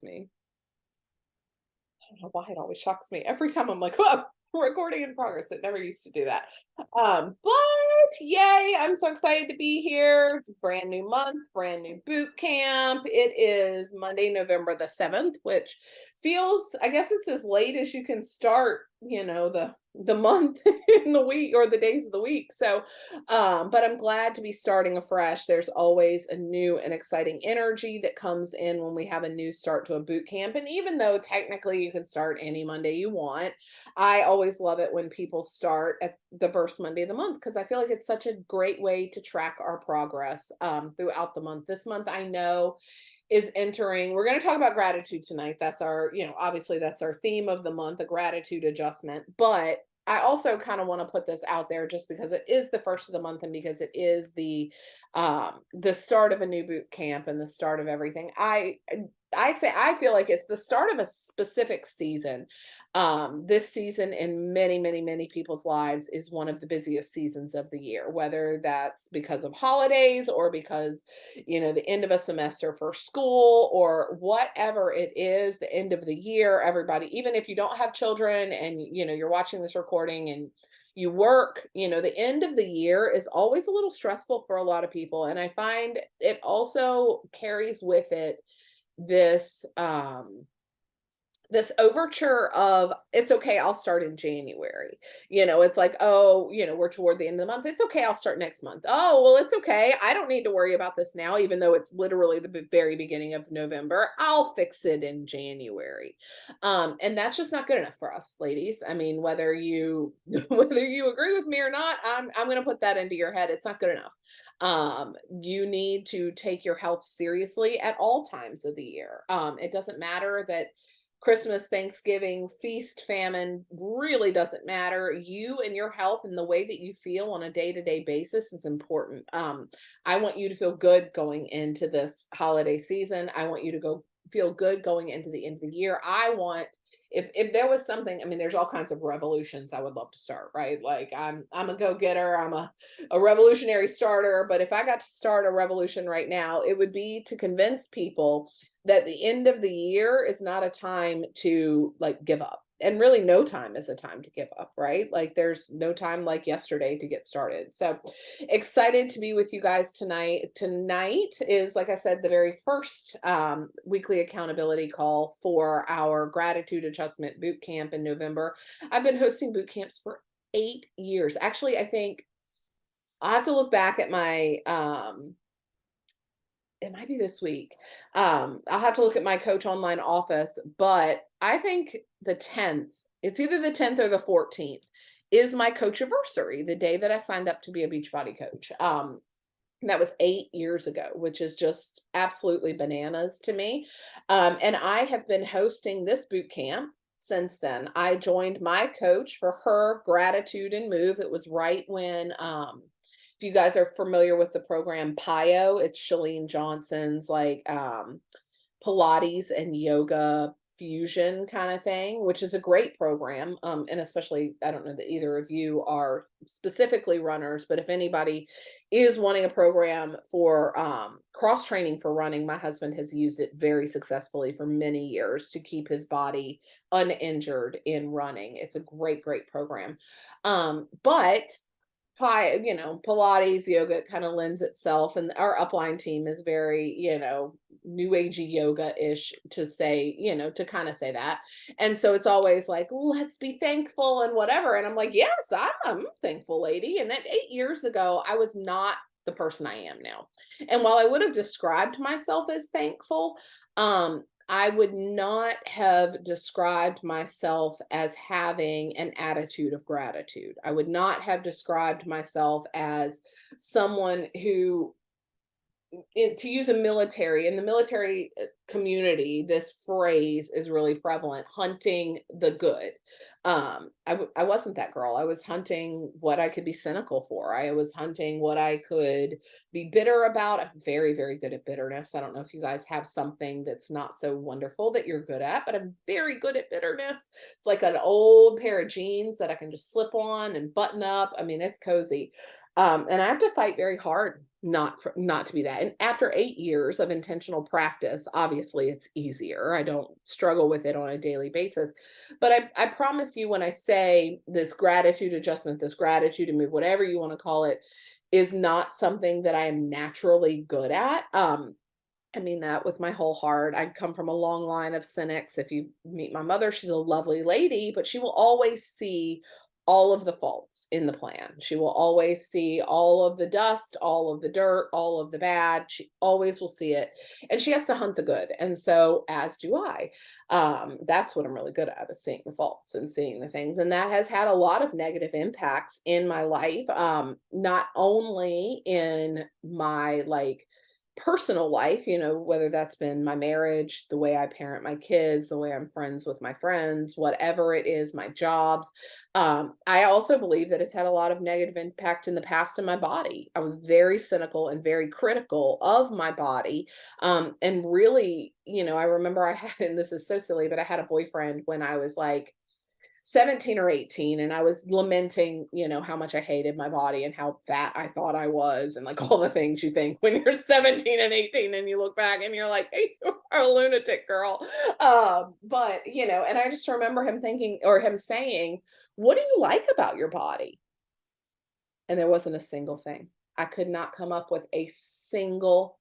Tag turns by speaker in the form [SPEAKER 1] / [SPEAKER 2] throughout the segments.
[SPEAKER 1] me. I don't know why it always shocks me. Every time I'm like, "Whoa, recording in progress." It never used to do that. But yay, I'm so excited to be here. Brand new month, brand new boot camp. It is Monday, November the 7th, which feels, I guess it's as late as you can start, the month in the week or the days of the week. But I'm glad to be starting afresh. There's always a new and exciting energy that comes in when we have a new start to a boot camp. And even though technically you can start any Monday you want, I always love it when people start at the first Monday of the month because I feel like it's such a great way to track our progress throughout the month. This month, I know is entering. We're going to talk about gratitude tonight. That's our, obviously that's our theme of the month, a gratitude adjustment. But I also kind of want to put this out there just because it is the first of the month and because it is the start of a new boot camp and the start of everything. I say I feel like it's the start of a specific season. This season in many, many, many people's lives is one of the busiest seasons of the year, whether that's because of holidays or because, the end of a semester for school or whatever it is, the end of the year, everybody, even if you don't have children and, you're watching this recording and you work, the end of the year is always a little stressful for a lot of people. And I find it also carries with it this overture of it's okay, I'll start in January. It's like, oh, we're toward the end of the month. It's okay, I'll start next month. Oh, well, it's okay. I don't need to worry about this now, even though it's literally the very beginning of November. I'll fix it in January. And that's just not good enough for us, ladies. I mean, whether you whether you agree with me or not, I'm gonna put that into your head. It's not good enough. You need to take your health seriously at all times of the year. It doesn't matter that Christmas, Thanksgiving, feast, famine really doesn't matter. You and your health and the way that you feel on a day-to-day basis is important. I want you to feel good going into this holiday season. I want you to go feel good going into the end of the year. I want if there was something, I mean, there's all kinds of revolutions I would love to start, right? Like I'm a go-getter, I'm a revolutionary starter, but if I got to start a revolution right now, it would be to convince people that the end of the year is not a time to like give up. And really no time is a time to give up, right? Like there's no time like yesterday to get started. So excited to be with you guys tonight. Tonight is, like I said, the very first weekly accountability call for our gratitude adjustment boot camp in November. I've been hosting boot camps for 8 years. Actually, I think I'll have to look back at my it might be this week. I'll have to look at my Coach Online office, but I think the 10th, it's either the 10th or the 14th, is my coach anniversary, the day that I signed up to be a Beachbody coach. That was 8 years ago, which is just absolutely bananas to me. And I have been hosting this boot camp since then. I joined my coach for her gratitude and move. It was right when if you guys are familiar with the program PiYo, it's Chalene Johnson's like Pilates and yoga fusion kind of thing, which is a great program. And especially, I don't know that either of you are specifically runners, but if anybody is wanting a program for cross training for running, my husband has used it very successfully for many years to keep his body uninjured in running. It's a great, great program. But Pilates, yoga kind of lends itself, and our upline team is very, new agey yoga-ish to say, to kind of say that. And so it's always like, let's be thankful and whatever. And I'm like, yes, I'm a thankful lady. And that 8 years ago, I was not the person I am now. And while I would have described myself as thankful, I would not have described myself as having an attitude of gratitude. I would not have described myself as someone who, to use a military, in the military community, this phrase is really prevalent: hunting the good. I wasn't that girl. I was hunting what I could be cynical for. I was hunting what I could be bitter about. I'm very, very good at bitterness. I don't know if you guys have something that's not so wonderful that you're good at, but I'm very good at bitterness. It's like an old pair of jeans that I can just slip on and button up. I mean, it's cozy. And I have to fight very hard not to be that. And after 8 years of intentional practice, obviously it's easier. I don't struggle with it on a daily basis. But I promise you, when I say this gratitude adjustment, this gratitude to move, whatever you want to call it, is not something that I am naturally good at. I mean that with my whole heart. I come from a long line of cynics. If you meet my mother, she's a lovely lady, but she will always see all of the faults in the plan. She will always see all of the dust, all of the dirt, all of the bad. She always will see it. And she has to hunt the good. And so, as do I. That's what I'm really good at, is seeing the faults and seeing the things. And that has had a lot of negative impacts in my life, not only in my like personal life, whether that's been my marriage, the way I parent my kids, the way I'm friends with my friends, whatever it is, my jobs. I also believe that it's had a lot of negative impact in the past in my body. I was very cynical and very critical of my body. And really, I remember I had, and this is so silly, but I had a boyfriend when I was like 17 or 18, and I was lamenting, how much I hated my body and how fat I thought I was, and like all the things you think when you're 17 and 18 and you look back and you're like, hey, you are a lunatic, girl. But and I just remember him thinking, or him saying, what do you like about your body? And there wasn't a single thing. I could not come up with a single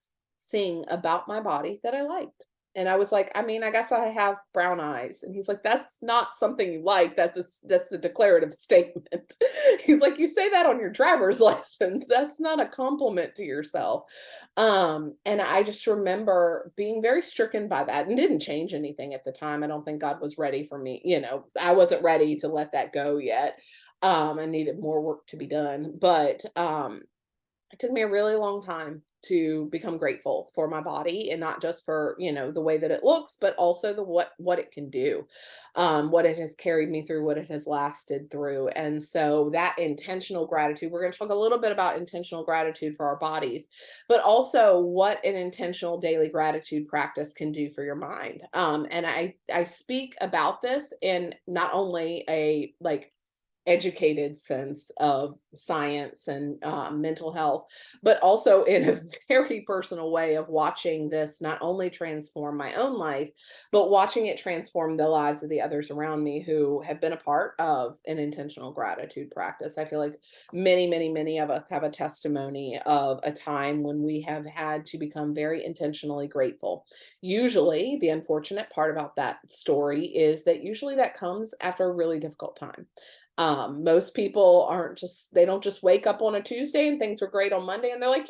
[SPEAKER 1] thing about my body that I liked. And I was like, I mean, I guess I have brown eyes. And he's like, that's not something you like. That's a declarative statement. He's like, you say that on your driver's license. That's not a compliment to yourself. And I just remember being very stricken by that, and didn't change anything at the time. I don't think God was ready for me. I wasn't ready to let that go yet. I needed more work to be done. But it took me a really long time to become grateful for my body, and not just for, the way that it looks, but also the what it can do, what it has carried me through, what it has lasted through. And so that intentional gratitude, we're going to talk a little bit about intentional gratitude for our bodies, but also what an intentional daily gratitude practice can do for your mind. And I speak about this in not only a like educated sense of science and mental health, but also in a very personal way of watching this not only transform my own life, but watching it transform the lives of the others around me who have been a part of an intentional gratitude practice. I feel like many, many, many of us have a testimony of a time when we have had to become very intentionally grateful. Usually, the unfortunate part about that story is that usually that comes after a really difficult time. Most people they don't just wake up on a Tuesday and things were great on Monday and they're like,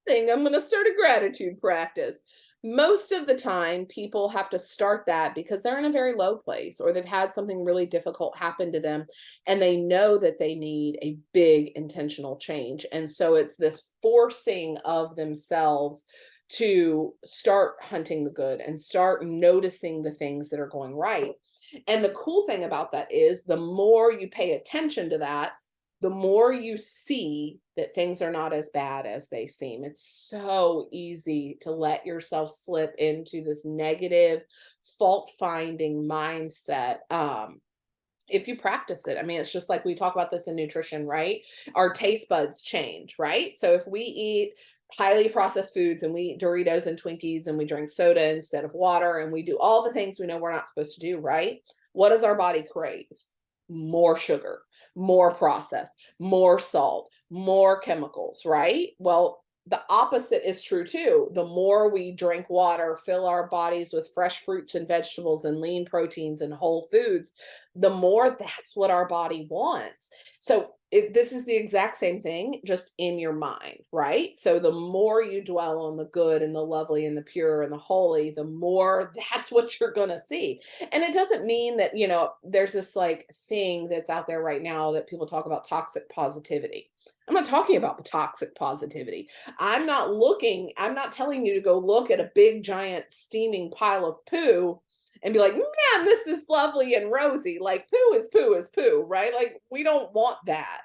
[SPEAKER 1] I'm going to start a gratitude practice. Most of the time, people have to start that because they're in a very low place, or they've had something really difficult happen to them and they know that they need a big intentional change. And so it's this forcing of themselves to start hunting the good and start noticing the things that are going right. And the cool thing about that is the more you pay attention to that, the more you see that things are not as bad as they seem. It's so easy to let yourself slip into this negative, fault finding mindset. If you practice it. I mean, it's just like we talk about this in nutrition, right? Our taste buds change, right? So if we eat highly processed foods and we eat Doritos and Twinkies and we drink soda instead of water and we do all the things we know we're not supposed to do, right? What does our body crave? More sugar, more processed, more salt, more chemicals, right? Well, the opposite is true too. The more we drink water, fill our bodies with fresh fruits and vegetables and lean proteins and whole foods, the more that's what our body wants. So this is the exact same thing, just in your mind, right? So the more you dwell on the good and the lovely and the pure and the holy, the more that's what you're going to see. And it doesn't mean that, there's this like thing that's out there right now that people talk about, toxic positivity. I'm not talking about the toxic positivity. I'm not telling you to go look at a big, giant, steaming pile of poo and be like, man, this is lovely and rosy. Like, poo is poo, right? Like, we don't want that.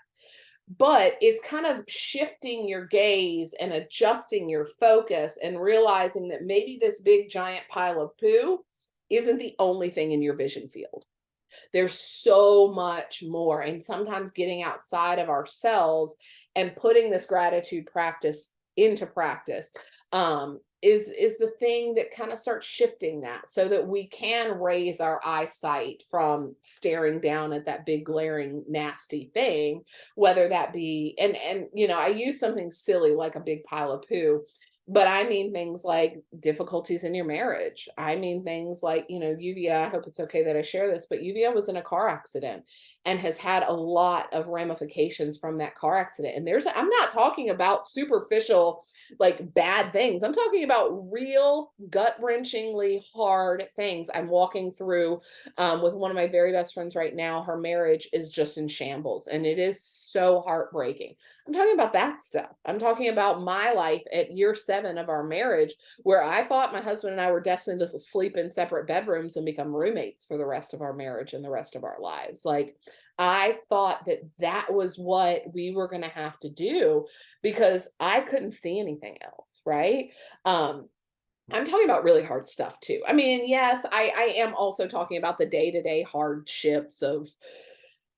[SPEAKER 1] But it's kind of shifting your gaze and adjusting your focus and realizing that maybe this big, giant pile of poo isn't the only thing in your vision field. There's so much more. And sometimes getting outside of ourselves and putting this gratitude practice into practice is the thing that kind of starts shifting that, so that we can raise our eyesight from staring down at that big glaring nasty thing, whether that be, and I use something silly like a big pile of poo, but I mean things like difficulties in your marriage. I mean things like, Yuvia, I hope it's okay that I share this, but Yuvia was in a car accident and has had a lot of ramifications from that car accident. And I'm not talking about superficial, like bad things. I'm talking about real gut wrenchingly hard things I'm walking through with one of my very best friends right now. Her marriage is just in shambles and it is so heartbreaking. I'm talking about that stuff. I'm talking about my life at year 7 of our marriage, where I thought my husband and I were destined to sleep in separate bedrooms and become roommates for the rest of our marriage and the rest of our lives. Like, I thought that that was what we were going to have to do because I couldn't see anything else. Right. I'm talking about really hard stuff too. I mean, yes, I am also talking about the day-to-day hardships of,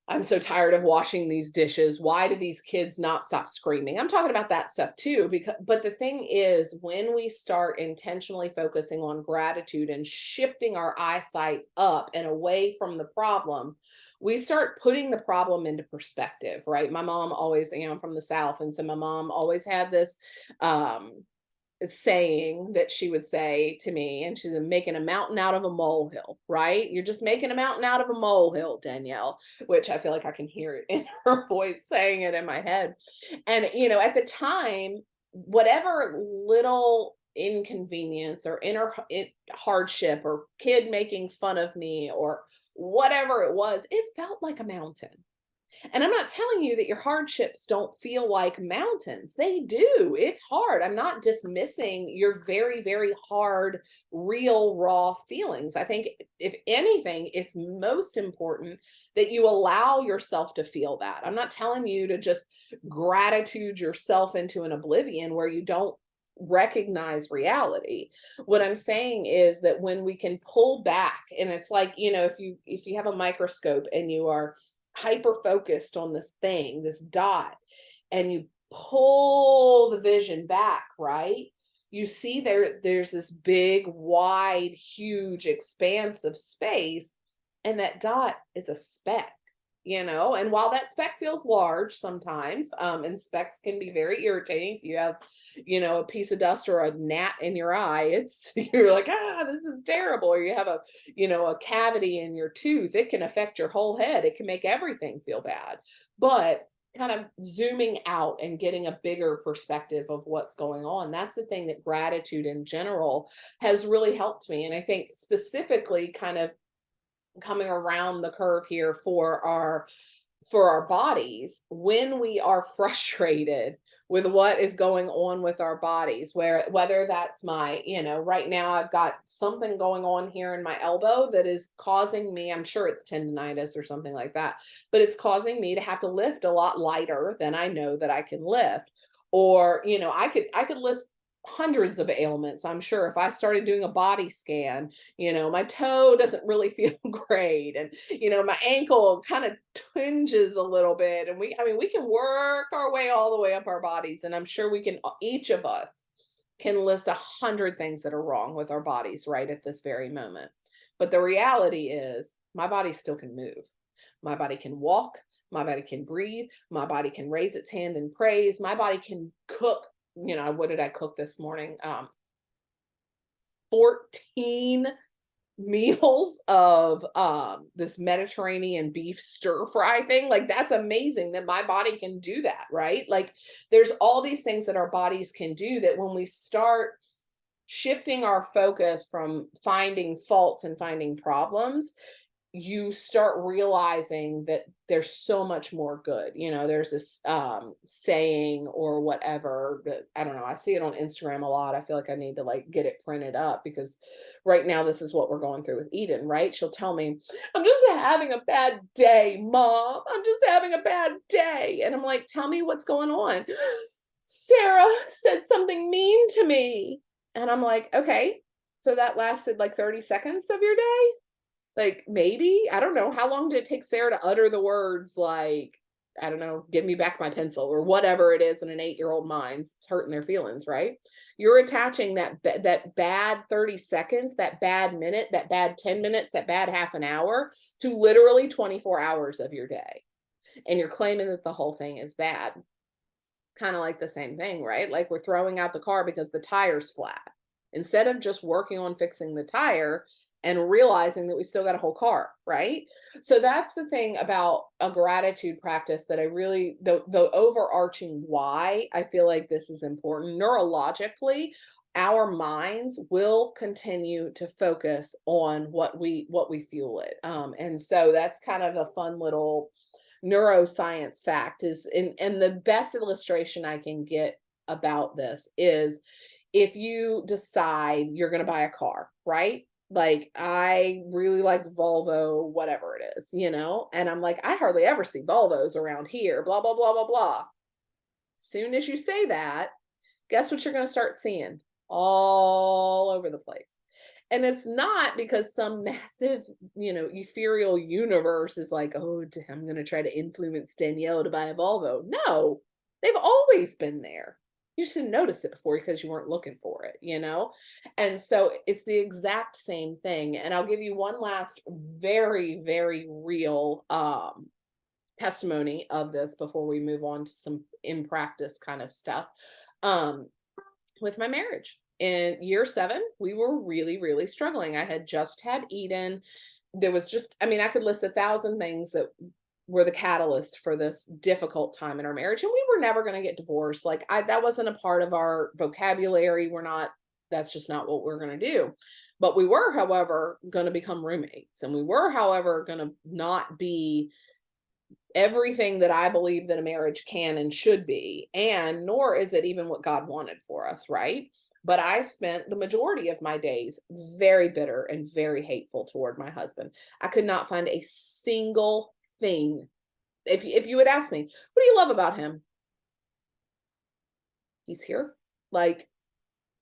[SPEAKER 1] I'm so tired of washing these dishes. Why do these kids not stop screaming? I'm talking about that stuff too, because but the thing is, when we start intentionally focusing on gratitude and shifting our eyesight up and away from the problem, we start putting the problem into perspective, right? My mom always, I'm from the South, and so my mom always had this um saying that she would say to me, and she's making a mountain out of a molehill, right? You're just making a mountain out of a molehill, Danielle, which I feel like I can hear it in her voice saying it in my head. And, at the time, whatever little inconvenience or hardship or kid making fun of me or whatever it was, it felt like a mountain. And I'm not telling you that your hardships don't feel like mountains. They do. It's hard. I'm not dismissing your very, very hard, real, raw feelings. I think, if anything, it's most important that you allow yourself to feel that. I'm not telling you to just gratitude yourself into an oblivion where you don't recognize reality. What I'm saying is that when we can pull back, and it's like, if you have a microscope and you are hyper focused on this thing, this dot, and you pull the vision back, right? You see there's this big, wide, huge expanse of space, and that dot is a speck. And while that speck feels large sometimes, and specks can be very irritating if you have, a piece of dust or a gnat in your eye, you're like, this is terrible. Or you have a cavity in your tooth, it can affect your whole head. It can make everything feel bad. But kind of zooming out and getting a bigger perspective of what's going on, that's the thing that gratitude in general has really helped me. And I think specifically kind of coming around the curve here for our bodies, when we are frustrated with what is going on with our bodies, whether that's right now I've got something going on here in my elbow that is causing me, I'm sure it's tendonitis or something like that, but it's causing me to have to lift a lot lighter than I know that I can lift. Or, I could list hundreds of ailments, I'm sure, if I started doing a body scan. My toe doesn't really feel great, and my ankle kind of twinges a little bit, and we can work our way all the way up our bodies, and I'm sure we can, each of us can list 100 things that are wrong with our bodies right at this very moment. But the reality is, my body still can move. My body can walk. My body can breathe. My body can raise its hand in praise. My body can cook. What did I cook this morning? 14 meals of this Mediterranean beef stir fry thing. Like, that's amazing that my body can do that, right? Like, there's all these things that our bodies can do, that when we start shifting our focus from finding faults and finding problems, you start realizing that there's so much more good. There's this saying or whatever that, I don't know, I see it on Instagram a lot. I feel like I need to like get it printed up, because right now this is what we're going through with Eden, right? She'll tell me, I'm just having a bad day, Mom. I'm just having a bad day. And I'm like, tell me what's going on. Sarah said something mean to me. And I'm like, okay, so that lasted like 30 seconds of your day? Like, maybe, I don't know, how long did it take Sarah to utter the words like, I don't know, "Give me back my pencil," or whatever it is in an 8-year-old mind? It's hurting their feelings, right? You're attaching that bad 30 seconds, that bad minute, that bad 10 minutes, that bad half an hour to literally 24 hours of your day, and you're claiming that the whole thing is bad. Kinda like the same thing, right? Like, we're throwing out the car because the tire's flat. Instead of just working on fixing the tire and realizing that we still got a whole car, right? So that's the thing about a gratitude practice that I really, the overarching why I feel like this is important. Neurologically, our minds will continue to focus on what we fuel it. And so that's kind of a fun little neuroscience fact is, and the best illustration I can get about this is if you decide you're going to buy a car, right? Like, I really like Volvo, whatever it is, and I'm like, I hardly ever see Volvos around here, blah, blah, blah, blah, blah. Soon as you say that, guess what you're going to start seeing all over the place. And it's not because some massive, ethereal universe is like, oh, I'm going to try to influence Danielle to buy a Volvo. No, they've always been there. You just didn't notice it before because you weren't looking for it. And so it's the exact same thing. And I'll give you one last very, very real testimony of this before we move on to some in practice kind of stuff. Um, with my marriage. In year 7, we were really, really struggling. I had just had Eden. There was just, I mean, I could list 1,000 things that were the catalyst for this difficult time in our marriage. And we were never going to get divorced. Like, that wasn't a part of our vocabulary. That's just not what we're going to do. But we were, however, going to become roommates. And we were, however, going to not be everything that I believe that a marriage can and should be, and nor is it even what God wanted for us, right? But I spent the majority of my days very bitter and very hateful toward my husband. I could not find a single thing. If you would ask me, what do you love about him? He's here. Like,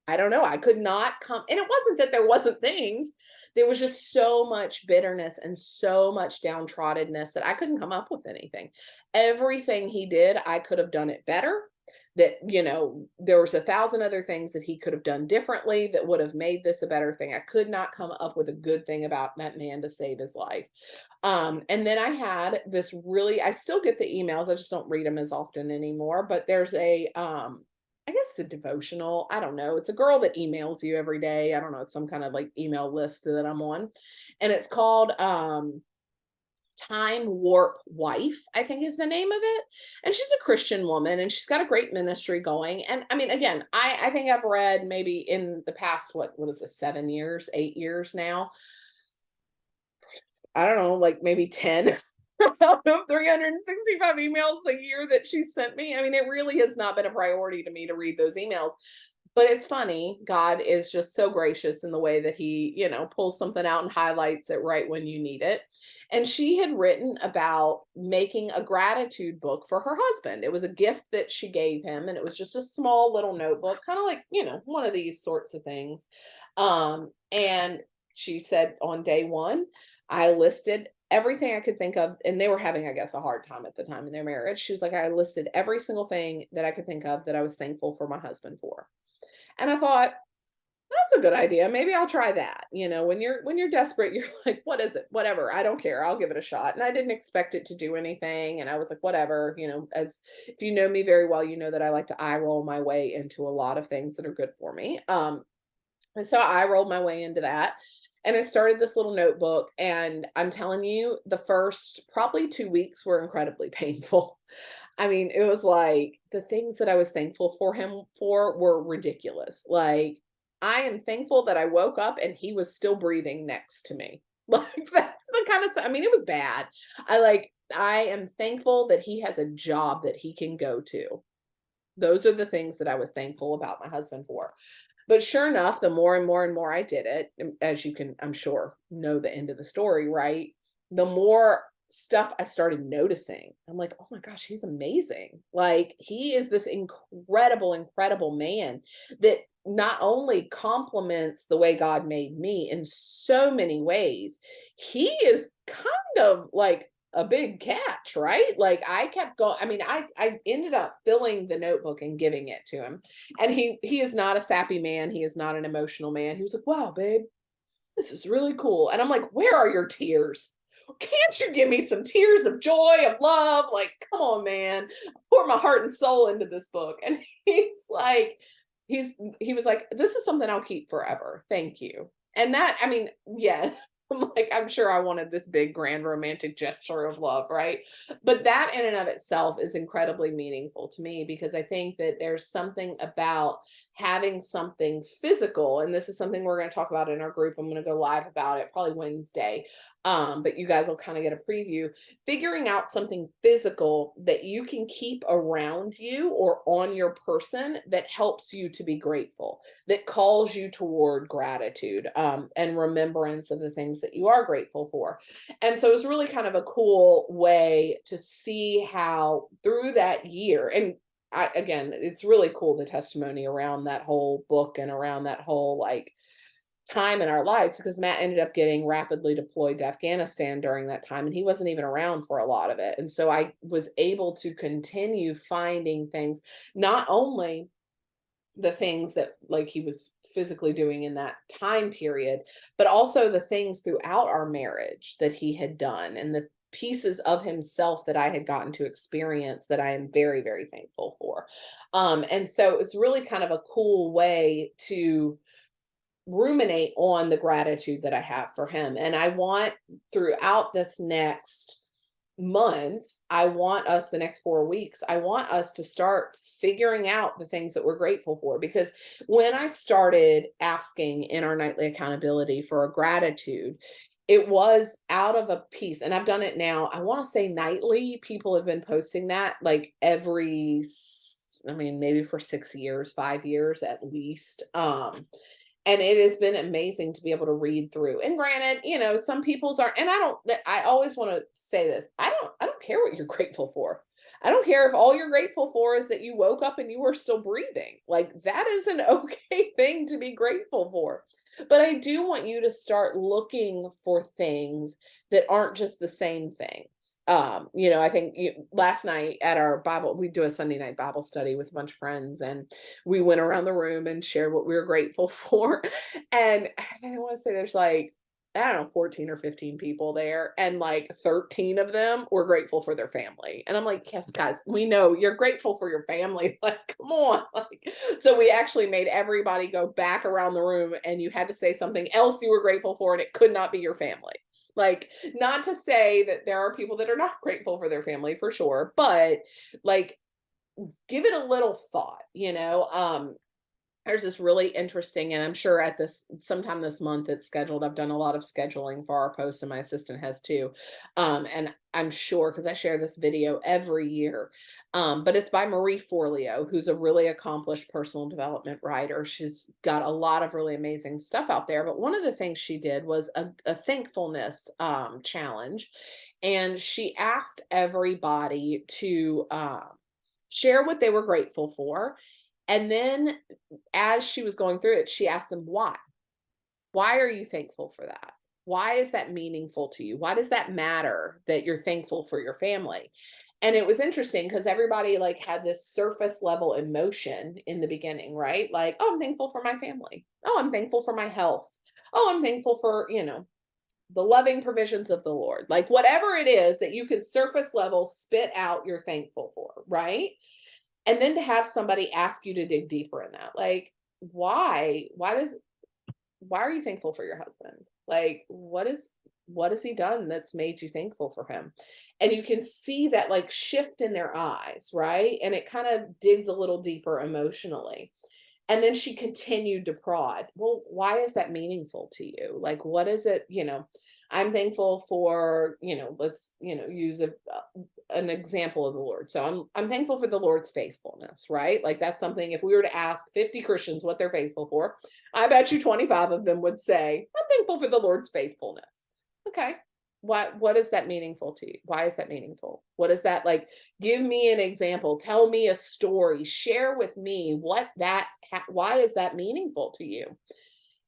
[SPEAKER 1] I don't know. I could not come, and it wasn't that there wasn't things. There was just so much bitterness and so much downtroddenness that I couldn't come up with anything. Everything he did, I could have done it better. That, there was 1,000 other things that he could have done differently that would have made this a better thing. I could not come up with a good thing about that man to save his life. And then I had this I still get the emails. I just don't read them as often anymore, but there's I guess a devotional. I don't know. It's a girl that emails you every day. I don't know. It's some kind of like email list that I'm on. And it's called Time Warp Wife, I think is the name of it. And she's a Christian woman and she's got a great ministry going. And I mean, again, I think I've read maybe in the past, what is it, 7 years, 8 years now. I don't know, like maybe 10 out of 365 emails a year that she sent me. I mean, it really has not been a priority to me to read those emails. But it's funny. God is just so gracious in the way that he, pulls something out and highlights it right when you need it. And she had written about making a gratitude book for her husband. It was a gift that she gave him, and it was just a small little notebook, kind of like, one of these sorts of things. And she said on day 1, I listed everything I could think of, and they were having, I guess, a hard time at the time in their marriage. She was like, I listed every single thing that I could think of that I was thankful for my husband for. And I thought, that's a good idea. Maybe I'll try that. When you're desperate, you're like, what is it? Whatever. I don't care. I'll give it a shot. And I didn't expect it to do anything. And I was like, whatever, as if you know me very well, you know that I like to eye roll my way into a lot of things that are good for me. And so I rolled my way into that. And I started this little notebook. And I'm telling you, the first probably 2 weeks were incredibly painful. I mean, it was like the things that I was thankful for him for were ridiculous. Like, I am thankful that I woke up and he was still breathing next to me. Like, that's the kind of stuff. I mean, it was bad. I am thankful that he has a job that he can go to. Those are the things that I was thankful about my husband for. But sure enough, the more and more and more I did it, as you can, I'm sure, know the end of the story, right? The more stuff I started noticing. I'm like, oh my gosh, he's amazing. Like, he is this incredible, incredible man that not only complements the way God made me in so many ways, he is kind of like a big catch, right? Like I kept going. I mean, I ended up filling the notebook and giving it to him. And he is not a sappy man. He is not an emotional man. He was like, "Wow, babe, this is really cool." And I'm like, "Where are your tears? Can't you give me some tears of joy, of love? Like, come on, man. I pour my heart and soul into this book." And he's like, he was like, "This is something I'll keep forever. Thank you." And that, I mean, yeah, I'm like, I'm sure I wanted this big grand romantic gesture of love, right? But that in and of itself is incredibly meaningful to me because I think that there's something about having something physical, and this is something we're going to talk about in our group. I'm going to go live about it probably Wednesday. But you guys will kind of get a preview. Figuring out something physical that you can keep around you or on your person that helps you to be grateful, that calls you toward gratitude, and remembrance of the things that you are grateful for. And so it's really kind of a cool way to see how through that year, and again, it's really cool, the testimony around that whole book and around that whole like time in our lives, because Matt ended up getting rapidly deployed to Afghanistan during that time and he wasn't even around for a lot of it. And so I was able to continue finding things, not only the things that like he was physically doing in that time period, but also the things throughout our marriage that he had done and the pieces of himself that I had gotten to experience that I am very, very thankful for. And so it's really kind of a cool way to ruminate on the gratitude that I have for him. And I want throughout this next month, I want us the next 4 weeks, I want us to start figuring out the things that we're grateful for. Because when I started asking in our nightly accountability for a gratitude, it was out of a piece, and I've done it now, I want to say nightly. People have been posting that like I mean, maybe for 6 years, 5 years at least. And it has been amazing to be able to read through. And granted, some people's are, and I always want to say this. I don't care what you're grateful for. I don't care if all you're grateful for is that you woke up and you were still breathing. Like that is an okay thing to be grateful for. But I do want you to start looking for things that aren't just the same things. I think last night at our Bible, we do a Sunday night Bible study with a bunch of friends, and we went around the room and shared what we were grateful for. And I want to say there's like, I don't know, 14 or 15 people there, and like 13 of them were grateful for their family. And I'm like, yes, guys, we know you're grateful for your family. Like, come on. Like, so we actually made everybody go back around the room, and you had to say something else you were grateful for, and it could not be your family. Like, not to say that there are people that are not grateful for their family for sure, but like, give it a little thought. There's this really interesting, and I'm sure at this sometime this month it's scheduled. I've done a lot of scheduling for our posts, and my assistant has too. And I'm sure because I share this video every year. But it's by Marie Forleo, who's a really accomplished personal development writer. She's got a lot of really amazing stuff out there. But one of the things she did was a thankfulness challenge. And she asked everybody to share what they were grateful for. And then as she was going through it, she asked them why. Why are you thankful for that? Why is that meaningful to you? Why does that matter that you're thankful for your family? And it was interesting because everybody like had this surface level emotion in the beginning, right? Like, oh, I'm thankful for my family. Oh, I'm thankful for my health. Oh, I'm thankful for, the loving provisions of the Lord. Like whatever it is that you can surface level spit out you're thankful for, right? And then to have somebody ask you to dig deeper in that, like, why are you thankful for your husband? Like, what has he done that's made you thankful for him? And you can see that like shift in their eyes, right? And it kind of digs a little deeper emotionally. And then she continued to prod. Well, why is that meaningful to you? Like, what is it? I'm thankful for, let's, use an example of the Lord. So I'm thankful for the Lord's faithfulness, right? Like that's something, if we were to ask 50 Christians what they're faithful for, I bet you 25 of them would say, I'm thankful for the Lord's faithfulness. Okay. what is that meaningful to you? Why is that meaningful? What is that like? Give me an example. Tell me a story. Share with me what why is that meaningful to you?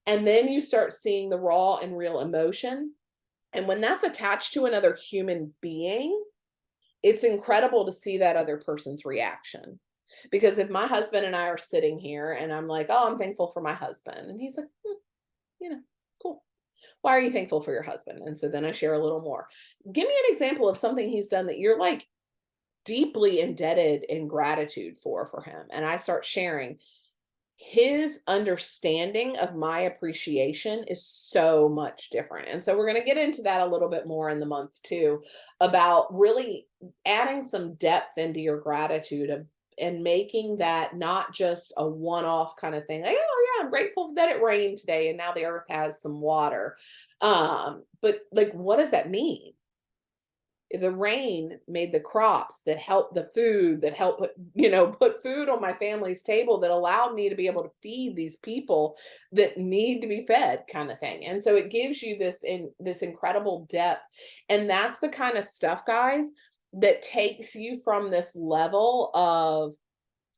[SPEAKER 1] And then you start seeing the raw and real emotion. And when that's attached to another human being, it's incredible to see that other person's reaction. Because if my husband and I are sitting here and I'm like, oh, I'm thankful for my husband. And he's like, you know, cool. Why are you thankful for your husband? And so then I share a little more. Give me an example of something he's done that you're like deeply indebted in gratitude for him. And I start sharing. His understanding of my appreciation is so much different. And so we're going to get into that a little bit more in the month too, about really adding some depth into your gratitude and making that not just a one-off kind of thing. Like, oh yeah, I'm grateful that it rained today and now the earth has some water. But like, what does that mean? The rain made the crops that helped the food that helped put food on my family's table that allowed me to be able to feed these people that need to be fed kind of thing. And so it gives you this incredible depth. And that's the kind of stuff, guys, that takes you from this level of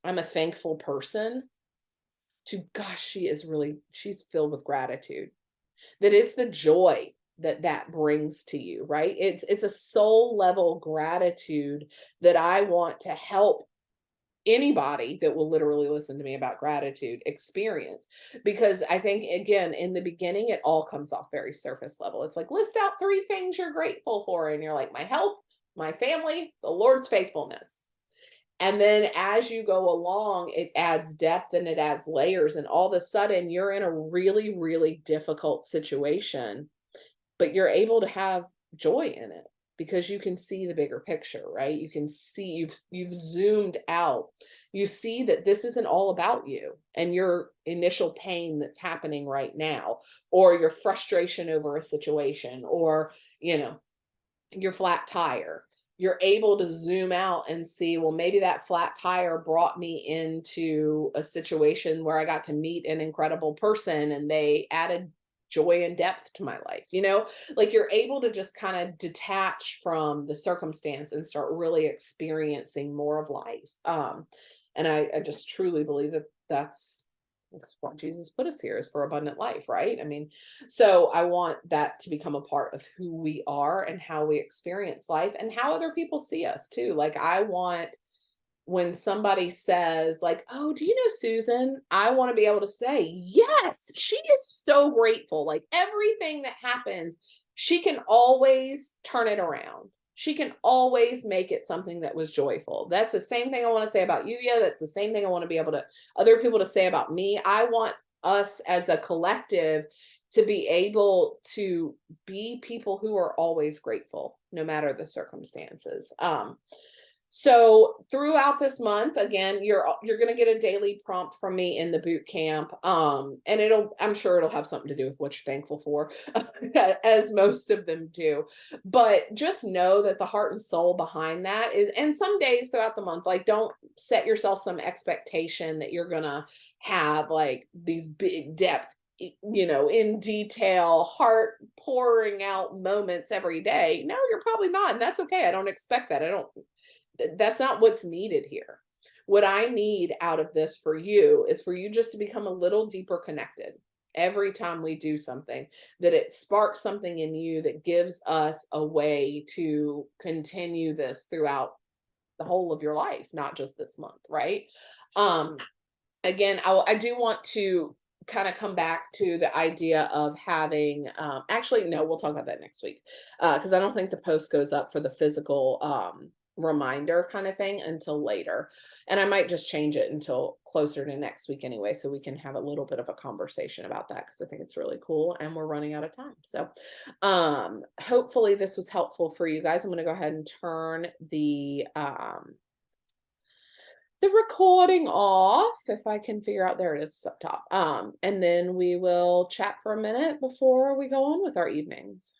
[SPEAKER 1] I'm a thankful person to gosh, she's filled with gratitude. That is the joy that brings to you, right? It's a soul level gratitude that I want to help anybody that will literally listen to me about gratitude experience. Because I think, again, in the beginning it all comes off very surface level. It's like, list out 3 things you're grateful for and you're like, my health, my family, the Lord's faithfulness. And then as you go along, it adds depth and it adds layers. And all of a sudden, you're in a really, really difficult situation, but you're able to have joy in it because you can see the bigger picture, right? You can see you've zoomed out. You see that this isn't all about you and your initial pain that's happening right now, or your frustration over a situation, or, your flat tire. You're able to zoom out and see, well, maybe that flat tire brought me into a situation where I got to meet an incredible person and they added joy and depth to my life. Like you're able to just kind of detach from the circumstance and start really experiencing more of life. And I just truly believe that that's what Jesus put us here, is for abundant life, right? I mean, so I want that to become a part of who we are and how we experience life and how other people see us too. Like I want, when somebody says like, oh, do you know Susan? I want to be able to say, yes, she is so grateful. Like everything that happens, she can always turn it around. She can always make it something that was joyful. That's the same thing I want to say about you. Yeah, that's the same thing I want to be able to other people to say about me. I want us as a collective to be able to be people who are always grateful, no matter the circumstances. So throughout this month, again, you're going to get a daily prompt from me in the boot camp. And I'm sure it'll have something to do with what you're thankful for, as most of them do. But just know that the heart and soul behind that is, and some days throughout the month, like don't set yourself some expectation that you're going to have like these big depth, in detail, heart pouring out moments every day. No, you're probably not. And that's okay. I don't expect that. That's not what's needed here. What I need out of this for you is for you just to become a little deeper connected every time we do something, that it sparks something in you that gives us a way to continue this throughout the whole of your life, not just this month, right? Um, Again, I do want to kind of come back to the idea of having actually no, we'll talk about that next week, because I don't think the post goes up for the physical reminder kind of thing until later, and I might just change it until closer to next week anyway, so we can have a little bit of a conversation about that, because I think it's really cool and we're running out of time. So hopefully this was helpful for you guys. I'm going to go ahead and turn the recording off, if I can figure out, there it is up top. And then we will chat for a minute before we go on with our evenings.